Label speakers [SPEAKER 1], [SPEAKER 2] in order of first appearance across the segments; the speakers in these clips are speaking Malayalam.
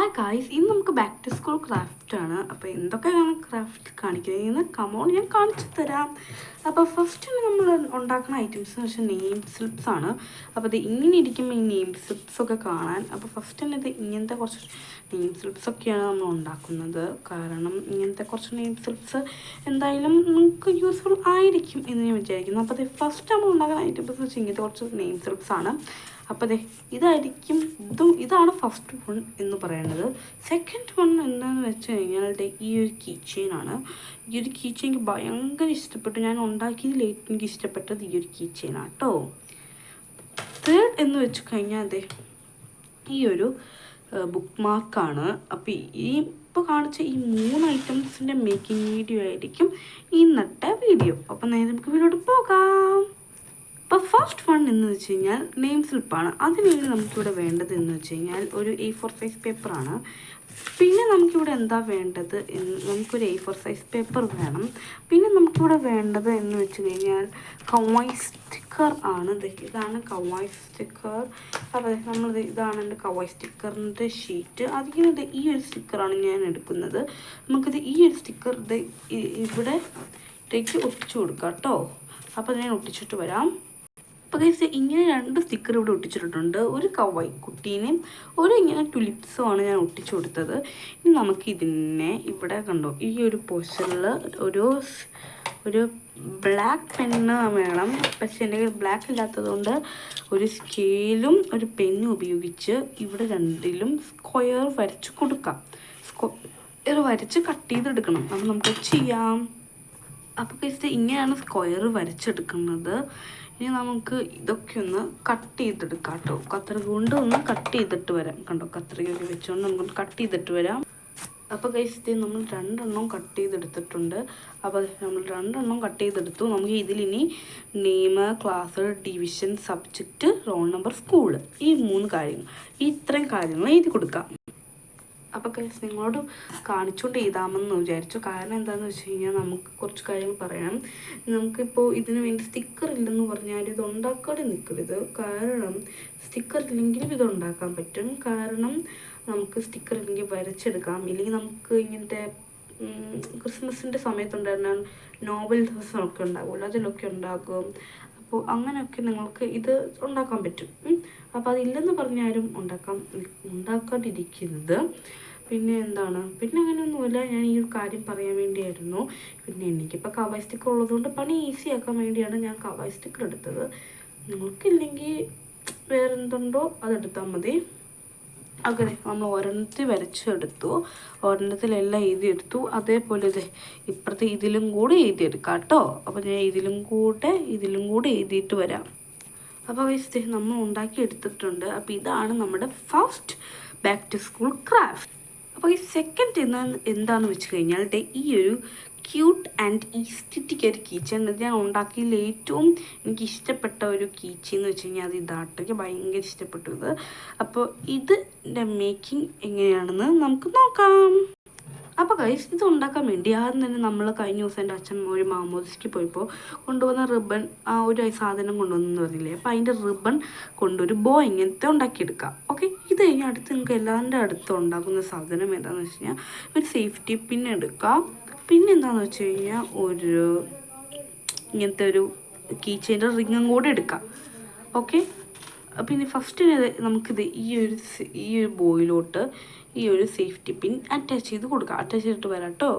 [SPEAKER 1] ഹായ് ഗായ്സ്, ഇന്ന് നമുക്ക് ബാക്ക് ടു സ്കൂൾ ക്രാഫ്റ്റ് ആണ്. അപ്പോൾ എന്തൊക്കെയാണ് ക്രാഫ്റ്റ് കാണിക്കുന്നത് എന്ന് കമോൺ ഞാൻ കാണിച്ചു തരാം. അപ്പോൾ ഫസ്റ്റ് നമ്മൾ ഉണ്ടാക്കുന്ന ഐറ്റംസ് എന്ന് വെച്ചാൽ നെയിം സ്ലിപ്സ് ആണ്. അപ്പോൾ ഇത് ഇങ്ങനെ ഇരിക്കുമ്പോൾ ഈ നെയിം സ്ലിപ്സ് ഒക്കെ കാണാൻ, അപ്പോൾ ഫസ്റ്റ് തന്നെ ഇത് ഇങ്ങനത്തെ കുറച്ച് നെയിം സ്ലിപ്സ് ഒക്കെയാണ് നമ്മൾ ഉണ്ടാക്കുന്നത്. കാരണം ഇങ്ങനത്തെ കുറച്ച് നെയിം സ്ലിപ്സ് എന്തായാലും നമുക്ക് യൂസ്ഫുൾ ആയിരിക്കും എന്ന് ഞാൻ വിചാരിക്കുന്നു. അപ്പോൾ ഇത് ഫസ്റ്റ് നമ്മൾ ഉണ്ടാക്കുന്ന ഐറ്റംസ് എന്ന് വെച്ചാൽ ഇങ്ങനത്തെ കുറച്ച് നെയിം സ്ലിപ്സ് ആണ്. അപ്പോൾ ഇതായിരിക്കും ഇതാണ് ഫസ്റ്റ് വൺ എന്ന് പറയുന്നത്. സെക്കൻഡ് വൺ എന്താണെന്ന് വെച്ച് കഴിഞ്ഞാൽ ഈ ഒരു കീ ചെയിനാണ്. ഈ ഒരു കീ ചെയിൻ എനിക്ക് ഭയങ്കര ഇഷ്ടപ്പെട്ടു. ഞാൻ ഉണ്ടാക്കിയതിൽ എനിക്ക് ഇഷ്ടപ്പെട്ടത് ഈ ഒരു കീ ചെയിനാണ് കേട്ടോ. തേർഡ് എന്ന് വെച്ച് കഴിഞ്ഞാൽ ഈ ഒരു ബുക്ക് മാർക്കാണ്. അപ്പോൾ ഇപ്പോൾ കാണിച്ച ഈ 3 ഐറ്റംസിൻ്റെ മേക്കിംഗ് വീഡിയോ ആയിരിക്കും ഇന്നത്തെ വീഡിയോ. അപ്പോൾ നേരെ നമുക്ക് വീഡിയോട്ട് പോകാം. അപ്പോൾ ഫസ്റ്റ് വൺ എന്ന് വെച്ച് കഴിഞ്ഞാൽ നെയിം സ്ലിപ്പാണ്. അതിനുവേണ്ടി നമുക്കിവിടെ വേണ്ടത് എന്ന് വെച്ച് കഴിഞ്ഞാൽ ഒരു A4 സൈസ് പേപ്പറാണ്. പിന്നെ നമുക്കിവിടെ എന്താ വേണ്ടത് നമുക്കൊരു A4 സൈസ് പേപ്പർ വേണം. പിന്നെ നമുക്കിവിടെ വേണ്ടത് എന്ന് വെച്ച് കഴിഞ്ഞാൽ കവായ് സ്റ്റിക്കർ ആണ്. ഇതാണ് കവായ് സ്റ്റിക്കർ. അപ്പോൾ ഇതാണ് എൻ്റെ കവായ് സ്റ്റിക്കറിൻ്റെ ഷീറ്റ്. അതിന് ഈ ഒരു സ്റ്റിക്കറാണ് ഞാൻ എടുക്കുന്നത്. നമുക്കിത് ഈ ഒരു സ്റ്റിക്കർ ഇവിടെ ഒട്ടിച്ചു കൊടുക്കാം കേട്ടോ. അപ്പോൾ ഞാൻ ഒട്ടിച്ചിട്ട് വരാം. അപ്പോൾ ഗൈസ് ഇങ്ങനെ 2 സ്റ്റിക്കർ ഇവിടെ ഒട്ടിച്ചിട്ടുണ്ട്. ഒരു കവായ് കുട്ടീനെയും ഒരു ഇങ്ങനെ ടുലിപ്സുമാണ് ഞാൻ ഒട്ടിച്ചു കൊടുത്തത്. ഇനി നമുക്ക് ഇതിനെ ഇവിടെ കണ്ടോ ഈ ഒരു പോസ്റ്ററിൽ ഒരു ബ്ലാക്ക് പെണ്ണ് വേണം. പക്ഷേ എൻ്റെ കയ്യിൽ ബ്ലാക്ക് ഇല്ലാത്തതുകൊണ്ട് ഒരു സ്കെയിലും ഒരു പെന്നും ഉപയോഗിച്ച് ഇവിടെ രണ്ടിലും സ്ക്വയർ വരച്ച് കൊടുക്കാം. സ്ക്വയർ വരച്ച് കട്ട് ചെയ്തെടുക്കണം. അപ്പോൾ നമുക്ക് ചെയ്യാം. അപ്പോൾ ഗൈസ് ഇങ്ങനെയാണ് സ്ക്വയർ വരച്ചെടുക്കുന്നത്. ഇനി നമുക്ക് ഇതൊക്കെ ഒന്ന് കട്ട് ചെയ്തെടുക്കാം കേട്ടോ. കത്രിക കൊണ്ട് ഒന്ന് കട്ട് ചെയ്തിട്ട് വരാം. കണ്ടോ കത്രികയൊക്കെ വെച്ചുകൊണ്ട് നമുക്ക് കട്ട് ചെയ്തിട്ട് വരാം. അപ്പോൾ ഗൈസ് നമ്മൾ 2 എണ്ണം കട്ട് ചെയ്തെടുത്തിട്ടുണ്ട്. അപ്പോൾ നമ്മൾ 2 എണ്ണം കട്ട് ചെയ്തെടുത്തു. നമുക്ക് ഇതിലിനി name, class, division, subject, roll number, school, ഈ 3 കാര്യങ്ങൾ ഇത്രയും കാര്യങ്ങൾ എഴുതി കൊടുക്കാം. അപ്പോൾ ഗൈസ് നിങ്ങളോട് കാണിച്ചുകൊണ്ട് എഴുതാമെന്ന് വിചാരിച്ചു. കാരണം എന്താണെന്ന് വെച്ച് കഴിഞ്ഞാൽ നമുക്ക് കുറച്ച് കാര്യങ്ങൾ പറയണം. നമുക്കിപ്പോൾ ഇതിന് വേണ്ടി സ്റ്റിക്കർ ഇല്ലെന്ന് പറഞ്ഞാൽ ഇത് ഉണ്ടാക്കാതെ നിൽക്കരുത്. കാരണം സ്റ്റിക്കർ ഇല്ലെങ്കിലും ഇത് ഉണ്ടാക്കാൻ പറ്റും. കാരണം നമുക്ക് സ്റ്റിക്കർ ഇല്ലെങ്കിൽ വരച്ചെടുക്കാം. ഇല്ലെങ്കിൽ നമുക്ക് ഇങ്ങനത്തെ ക്രിസ്മസിൻ്റെ സമയത്തുണ്ടായിരുന്ന നോവൽ ദിവസമൊക്കെ ഉണ്ടാകുമല്ലോ, അതിലൊക്കെ ഉണ്ടാകും. അപ്പോൾ അങ്ങനെയൊക്കെ നിങ്ങൾക്ക് ഇത് ഉണ്ടാക്കാൻ പറ്റും. അപ്പോൾ അതില്ലെന്ന് പറഞ്ഞാലും ഉണ്ടാക്കാണ്ടിരിക്കരുത്. പിന്നെ പിന്നെ അങ്ങനെയൊന്നുമില്ല. ഞാൻ ഈ ഒരു കാര്യം പറയാൻ വേണ്ടിയായിരുന്നു. പിന്നെ എനിക്കിപ്പോൾ കവായ് സ്റ്റിക്കർ ഉള്ളതുകൊണ്ട് പണി ഈസി ആക്കാൻ വേണ്ടിയാണ് ഞാൻ കവായ് സ്റ്റിക്കർ എടുത്തത്. നിങ്ങൾക്കില്ലെങ്കിൽ വേറെന്തുണ്ടോ അതെടുത്താൽ മതി. അങ്ങനെ നമ്മൾ ഒരെണ്ണത്തിൽ വരച്ചെടുത്തു, ഒരെണ്ണത്തിലെല്ലാം എഴുതിയെടുത്തു. അതേപോലെ ഇപ്പുറത്തെ ഇതിലും കൂടെ എഴുതിയെടുക്കാം കേട്ടോ. അപ്പോൾ ഞാൻ ഇതിലും കൂടെ എഴുതിയിട്ട് വരാം. അപ്പോൾ ഗൈസ് നമ്മൾ ഉണ്ടാക്കി എടുത്തിട്ടുണ്ട്. അപ്പോൾ ഇതാണ് നമ്മുടെ first back to school craft. അപ്പോൾ ഈ സെക്കൻഡ് എന്താണെന്ന് വെച്ച് കഴിഞ്ഞാൽ ഈ ഒരു ക്യൂട്ട് ആൻഡ് ഈസ്റ്റിറ്റിക് ഒരു കീച്ചൻ. ഇത് ഞാൻ ഉണ്ടാക്കിയതിൽ ഏറ്റവും എനിക്ക് ഇഷ്ടപ്പെട്ട ഒരു കീച്ചി എന്ന് വെച്ച് കഴിഞ്ഞാൽ അത് ഇതാട്ടോ. എനിക്ക് ഭയങ്കര ഇഷ്ടപ്പെട്ടു ഇത്. അപ്പോൾ ഇതിൻ്റെ മേക്കിംഗ് എങ്ങനെയാണെന്ന് നമുക്ക് നോക്കാം. അപ്പോൾ ഗൈസ് ഇത് ഉണ്ടാക്കാൻ വേണ്ടി ആദ്യം തന്നെ നമ്മൾ കഴിഞ്ഞ ദിവസം എൻ്റെ അച്ഛൻ ഒരു മാമോദിക്ക് പോയപ്പോൾ കൊണ്ടുവന്ന റിബൺ, ആ ഒരു സാധനം കൊണ്ടുവന്നെന്ന് പറഞ്ഞില്ലേ. അപ്പോൾ അതിൻ്റെ റിബൺ കൊണ്ടൊരു ബോ ഇങ്ങനത്തെ ഉണ്ടാക്കിയെടുക്കാം. ഓക്കെ, ഇത് കഴിഞ്ഞ് അടുത്ത് നിങ്ങൾക്ക് എല്ലാവരുടെ അടുത്ത് ഉണ്ടാക്കുന്ന സാധനം എന്താണെന്ന് വെച്ച് കഴിഞ്ഞാൽ ഒരു സേഫ്റ്റി പിൻ എടുക്കാം. പിന്നെ എന്താണെന്ന് വെച്ച് കഴിഞ്ഞാൽ ഇങ്ങനത്തെ ഒരു കീ ചെയിൻ്റെ റിങ്ങും കൂടെ എടുക്കാം. ഓക്കെ, പിന്നെ ഫസ്റ്റ് നമുക്കിത് ഈ ഒരു ബോയിലോട്ട് ഈ ഒരു സേഫ്റ്റി പിൻ അറ്റാച്ച് ചെയ്ത് കൊടുക്കാം. അറ്റാച്ച് ചെയ്തിട്ട് വരാം കേട്ടോ.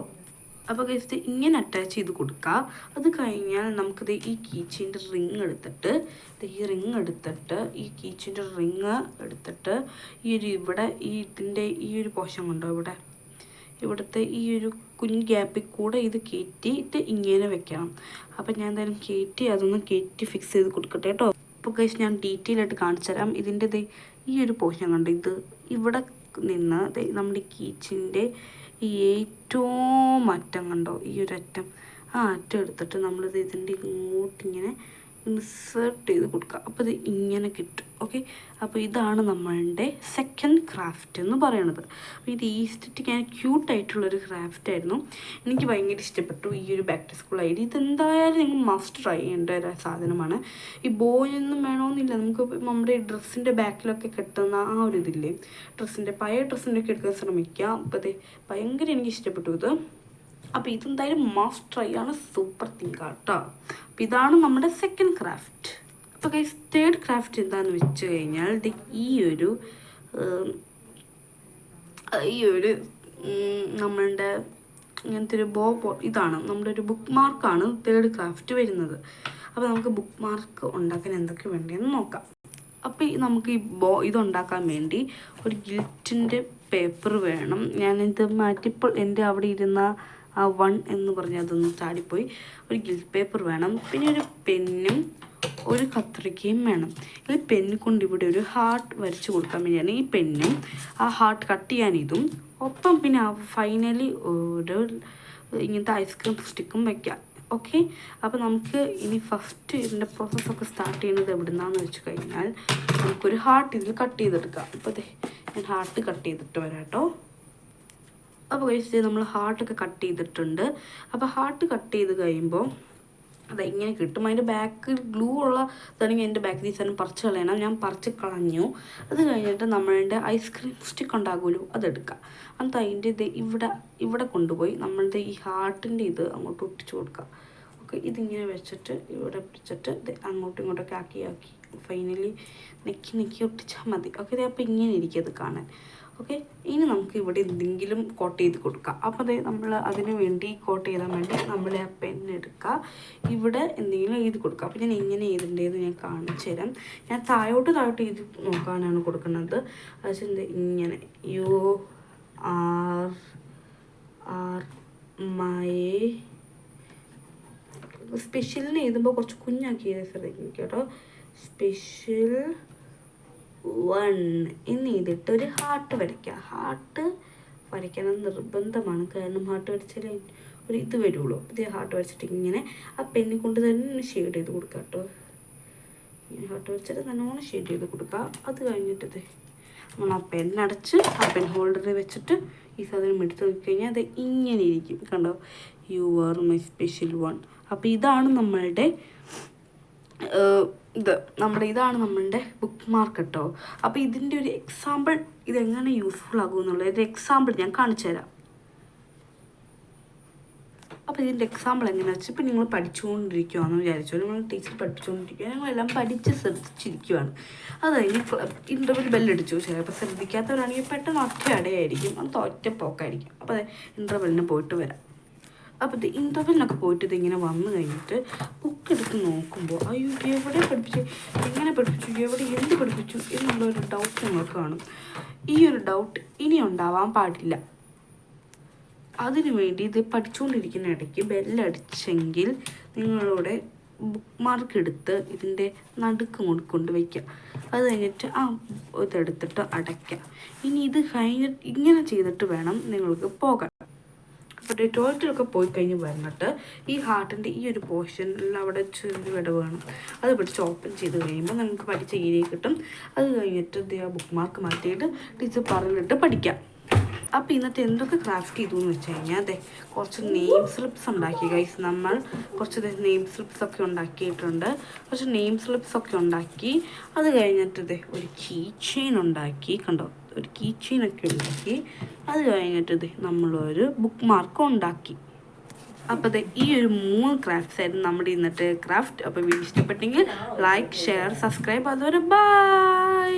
[SPEAKER 1] അപ്പോൾ ഗൈസ് ഇങ്ങനെ അറ്റാച്ച് ചെയ്ത് കൊടുക്കുക. അത് കഴിഞ്ഞാൽ നമുക്കിത് ഈ കീച്ചിൻ്റെ റിങ് എടുത്തിട്ട് ഈ കീച്ചിൻ്റെ റിങ് എടുത്തിട്ട് ഇവിടെ ഇതിൻ്റെ ഈ ഒരു പോർഷൻ കണ്ടോ, ഇവിടുത്തെ ഈ ഒരു കുഞ്ഞ് ഗ്യാപ്പിൽ കൂടെ ഇത് കയറ്റിയിട്ട് ഇങ്ങനെ വെക്കണം. അപ്പം ഞാൻ എന്തായാലും അതൊന്ന് ഫിക്സ് ചെയ്ത് കൊടുക്കട്ടെ കേട്ടോ. അപ്പോൾ ഗൈസ് ഞാൻ ഡീറ്റെയിൽ ആയിട്ട് കാണിച്ചു തരാം. ഇതിൻ്റെ ഈ ഒരു പോർഷൻ കണ്ടോ, ഇത് ഇവിടെ നിന്ന് നമ്മുടെ കീച്ചിൻ്റെ ഈ ഏറ്റവും അറ്റം കണ്ടോ, ഈ ഒരു അറ്റം, ആ അറ്റം എടുത്തിട്ട് നമ്മളിത് ഇതിൻ്റെ ഇങ്ങോട്ടിങ്ങനെ ഇൻസേർട്ട് ചെയ്ത് കൊടുക്കുക. അപ്പോൾ ഇത് ഇങ്ങനെ കിട്ടും. ഓക്കെ, അപ്പോൾ ഇതാണ് നമ്മളുടെ സെക്കൻഡ് ക്രാഫ്റ്റ് എന്ന് പറയുന്നത്. അപ്പോൾ ഇത് ഈസ്റ്ററ്റിക് ആൻഡ് ക്യൂട്ടായിട്ടുള്ളൊരു ക്രാഫ്റ്റായിരുന്നു. എനിക്ക് ഭയങ്കര ഇഷ്ടപ്പെട്ടു ഈ ഒരു ബാക്ക് ടു സ്കൂൾ ഐഡിയ. ഇതെന്തായാലും നിങ്ങൾ മസ്റ്റ് ട്രൈ ചെയ്യേണ്ട ഒരു സാധനമാണ്. ഈ ബോയൊന്നും വേണമെന്നില്ല, നമുക്ക് നമ്മുടെ ഡ്രസ്സിൻ്റെ ബാക്കിലൊക്കെ കെട്ടുന്ന ആ ഒരു ഇതില്ലേ, പഴയ ഡ്രസ്സിൻ്റെ ഒക്കെ എടുക്കാൻ ശ്രമിക്കുക. അപ്പോൾ അതെ, ഭയങ്കര എനിക്ക് ഇഷ്ടപ്പെട്ടു ഇത്. അപ്പോൾ ഇതെന്തായാലും മസ്റ്റ് ട്രൈ ആണ്, സൂപ്പർ തിങ്ക് കേട്ടോ. അപ്പോൾ ഇതാണ് നമ്മുടെ സെക്കൻഡ് ക്രാഫ്റ്റ്. അപ്പോൾ ഗൈസ് തേർഡ് ക്രാഫ്റ്റ് എന്താണെന്ന് വെച്ച് കഴിഞ്ഞാൽ ഈ ഒരു നമ്മളുടെ ഇങ്ങനത്തെ ഒരു ഇതാണ് നമ്മുടെ ഒരു ബുക്ക് മാർക്കാണ് തേർഡ് ക്രാഫ്റ്റ് വരുന്നത്. അപ്പോൾ നമുക്ക് ബുക്ക് മാർക്ക് ഉണ്ടാക്കാൻ എന്തൊക്കെ വേണ്ടതെന്ന് നോക്കാം. അപ്പോൾ നമുക്ക് ഈ ഇതുണ്ടാക്കാൻ വേണ്ടി ഒരു ഗിൽറ്റിൻ്റെ പേപ്പർ വേണം. ഞാനിത് മാറ്റിപ്പോൾ എൻ്റെ അവിടെ ഇരുന്ന ആ 1 എന്ന് പറഞ്ഞ് അതൊന്ന് ചാടിപ്പോയി. ഒരു ഗിൽറ്റ് പേപ്പർ വേണം, പിന്നെ ഒരു പെന്നും ഒരു കത്രികയും വേണം. ഈ പെന്ന് കൊണ്ട് ഇവിടെ ഒരു ഹാർട്ട് വരച്ച് കൊടുക്കാൻ വേണ്ടിയാണ് ഈ പെന്നും ആ ഹാർട്ട് കട്ട് ചെയ്യാൻ ഇതും. ഒപ്പം പിന്നെ ഫൈനലി ഒരു ഇങ്ങനത്തെ ഐസ്ക്രീം സ്റ്റിക്കും വയ്ക്കാം. ഓക്കെ, അപ്പോൾ നമുക്ക് ഇനി ഫസ്റ്റ് ഇതിൻ്റെ പ്രോസസ്സൊക്കെ സ്റ്റാർട്ട് ചെയ്യുന്നത് എവിടെ നിന്നാന്ന് വെച്ച് കഴിഞ്ഞാൽ നമുക്കൊരു ഹാർട്ട് ഇതിൽ കട്ട് ചെയ്തെടുക്കാം. അപ്പോൾ അതെ, ഞാൻ ഹാർട്ട് കട്ട് ചെയ്തിട്ട് വരാം കേട്ടോ. അപ്പോൾ കഴിച്ച് നമ്മൾ ഹാർട്ടൊക്കെ കട്ട് ചെയ്തിട്ടുണ്ട്. അപ്പോൾ ഹാർട്ട് കട്ട് ചെയ്ത് കഴിയുമ്പോൾ അത് ഇങ്ങനെ കിട്ടും. അതിൻ്റെ ബാക്കിൽ ഗ്ലൂ ഉള്ള ഇതാണെങ്കിൽ എൻ്റെ ബാക്കിൽ ഈ സാധനം പറിച്ച് കളയണം. ഞാൻ പറിച്ച് കളഞ്ഞു. അത് കഴിഞ്ഞിട്ട് നമ്മളുടെ ഐസ്ക്രീം സ്റ്റിക്ക് ഉണ്ടാകുമല്ലോ, അതെടുക്കുക. എന്നിട്ട് അതിൻ്റെ ഇത് ഇവിടെ കൊണ്ടുപോയി നമ്മളുടെ ഈ ഹാർട്ടിൻ്റെ ഇത് അങ്ങോട്ട് ഒട്ടിച്ച് കൊടുക്കുക. ഓക്കെ, ഇതിങ്ങനെ വെച്ചിട്ട് ഇവിടെ പിടിച്ചിട്ട് ഇത് അങ്ങോട്ടും ഇങ്ങോട്ടൊക്കെ ആക്കി ഫൈനലി നെക്കി ഒട്ടിച്ചാൽ മതി. ഓക്കെ, അപ്പോൾ ഇങ്ങനെ ഇരിക്കും അത് കാണാൻ. ഓക്കെ, ഇനി നമുക്ക് ഇവിടെ എന്തെങ്കിലും കോട്ട് ചെയ്ത് കൊടുക്കാം. അപ്പോൾ അതെ, നമ്മൾ അതിന് വേണ്ടി കോട്ട് ചെയ്താൻ വേണ്ടി നമ്മൾ ആ പെന്നെടുക്കുക, ഇവിടെ എന്തെങ്കിലും എഴുതി കൊടുക്കുക. അപ്പോൾ ഞാൻ എങ്ങനെ എഴുതേണ്ടതെന്ന് ഞാൻ കാണിച്ചു തരാം. ഞാൻ താഴോട്ട് എഴുതി നോക്കാനാണ് കൊടുക്കുന്നത്. അത് ഇങ്ങനെ UR സ്പെഷ്യലിന് എഴുതുമ്പോൾ കുറച്ച് കുഞ്ഞാക്കി ശ്രദ്ധിക്കും കേട്ടോ. സ്പെഷ്യൽ 1 എന്ന് എഴുതിയിട്ട് ഒരു ഹാർട്ട് വരയ്ക്കുക. ഹാർട്ട് വരയ്ക്കണം നിർബന്ധമാണ്, കാരണം ഹാർട്ട് വരച്ചാലേ ഒരു ഇത് വരുള്ളൂ. ഇത് ഹാർട്ട് വരച്ചിട്ട് ഇങ്ങനെ ആ പെന്നി കൊണ്ട് തന്നെ ഷെയ്ഡ് ചെയ്ത് കൊടുക്കുക കേട്ടോ. ഇങ്ങനെ ഹാർട്ട് വരച്ചിട്ട് നല്ലോണം ഷെയ്ഡ് ചെയ്ത് കൊടുക്കുക. അത് കഴിഞ്ഞിട്ട് നമ്മൾ ആ പെന്നടച്ച് ആ പെൻ ഹോൾഡറിൽ വെച്ചിട്ട് ഈ സാധനം എടുത്ത് നോക്കിക്കഴിഞ്ഞാൽ അത് ഇങ്ങനെ ഇരിക്കും. കണ്ടോ, UR my special 1. അപ്പോൾ ഇതാണ് നമ്മളുടെ ഇതാണ് നമ്മളുടെ ബുക്ക് മാർക്ക് കേട്ടോ. അപ്പോൾ ഇതിൻ്റെ ഒരു എക്സാമ്പിൾ ഇതെങ്ങനെ യൂസ്ഫുൾ ആകും എന്നുള്ളത് ഒരു എക്സാമ്പിൾ ഞാൻ കാണിച്ചു തരാം. അപ്പോൾ ഇതിൻ്റെ എക്സാമ്പിൾ എങ്ങനെയാണെന്ന് വെച്ചാൽ, ഇപ്പോൾ നിങ്ങൾ പഠിച്ചുകൊണ്ടിരിക്കുകയാണെന്ന് വിചാരിച്ചോ, നിങ്ങൾ ടീച്ചർ പഠിച്ചുകൊണ്ടിരിക്കുക, ഞങ്ങളെല്ലാം പഠിച്ച് ശ്രദ്ധിച്ചിരിക്കുകയാണ്. അത് കഴിഞ്ഞ് ഇൻ്റർവെൽ ബെല്ലടിച്ചു. ചിലപ്പോൾ ശ്രദ്ധിക്കാത്തവരാണെങ്കിൽ പെട്ടെന്ന് ഒറ്റ അടയായിരിക്കും, അത് ഒറ്റ പോക്കായിരിക്കും. അപ്പോൾ ഇൻ്റർവെല്ലിന് പോയിട്ട് വരാം. അപ്പോൾ ഇത് ഇൻ്റർവെല്ലിനൊക്കെ പോയിട്ട് ഇതിങ്ങനെ വന്നു കഴിഞ്ഞിട്ട് ബുക്ക് എടുത്ത് നോക്കുമ്പോൾ അയ്യോ എവിടെ പഠിപ്പിച്ചു, എങ്ങനെ പഠിപ്പിച്ചു, എന്ത് പഠിപ്പിച്ചു എന്നുള്ളൊരു ഡൗട്ട് നിങ്ങൾക്ക് കാണും. ഈ ഒരു ഡൗട്ട് ഇനി ഉണ്ടാവാൻ പാടില്ല. അതിനു വേണ്ടി ഇത് പഠിച്ചുകൊണ്ടിരിക്കുന്ന ഇടയ്ക്ക് ബെല്ലടിച്ചെങ്കിൽ നിങ്ങളുടെ ബുക്ക് മാർക്ക് എടുത്ത് ഇതിൻ്റെ നടുക്ക് കൊണ്ട് വയ്ക്കുക. അത് കഴിഞ്ഞിട്ട് ഇതെടുത്തിട്ട് അടയ്ക്കുക. ഇനി ഇത് കഴിഞ്ഞിട്ട് ഇങ്ങനെ ചെയ്തിട്ട് വേണം നിങ്ങൾക്ക് പോകാൻ. അപ്പോൾ ടോയ്ലറ്റിലൊക്കെ പോയി കഴിഞ്ഞ് വന്നിട്ട് ഈ ഹാർട്ടിൻ്റെ ഈ ഒരു പോർഷനിൽ അവിടെ ചെറിയ വിടവ് വേണം, അത് പിടിച്ച് ഓപ്പൺ ചെയ്ത് കഴിയുമ്പോൾ നമുക്ക് പഠിച്ച ഏരിയ കിട്ടും. അത് കഴിഞ്ഞിട്ട് ആ ബുക്ക് മാർക്ക് മാറ്റിയിട്ട് ടീച്ചർ പറഞ്ഞിട്ട് പഠിക്കാം. അപ്പോൾ ഇന്നത്തെ എന്തൊക്കെ ക്രാഫ്റ്റ് ചെയ്തു എന്ന് വെച്ച് കഴിഞ്ഞാൽ അതെ, കുറച്ച് നെയിം സ്ലിപ്സ് ഉണ്ടാക്കി ഗൈസ്. നമ്മൾ കുറച്ച് നെയിം സ്ലിപ്സ് ഒക്കെ ഉണ്ടാക്കിയിട്ടുണ്ട്. ഉണ്ടാക്കി. അത് കഴിഞ്ഞിട്ട് ഒരു കീ ചെയിൻ ഉണ്ടാക്കി. കണ്ടോ, ഒരു കീ ചെയിനൊക്കെ ഉണ്ടാക്കി. അത് കഴിഞ്ഞിട്ട് നമ്മളൊരു ബുക്ക് മാർക്ക് ഉണ്ടാക്കി. അപ്പോൾ ഈ ഒരു 3 ക്രാഫ്റ്റ്സ് ആയിരുന്നു നമ്മുടെ ഇന്നത്തെ ക്രാഫ്റ്റ്. അപ്പോൾ വീഡിയോ ഇഷ്ടപ്പെട്ടെങ്കിൽ ലൈക്ക്, ഷെയർ, സബ്സ്ക്രൈബ്. അതുവരെ ബൈ.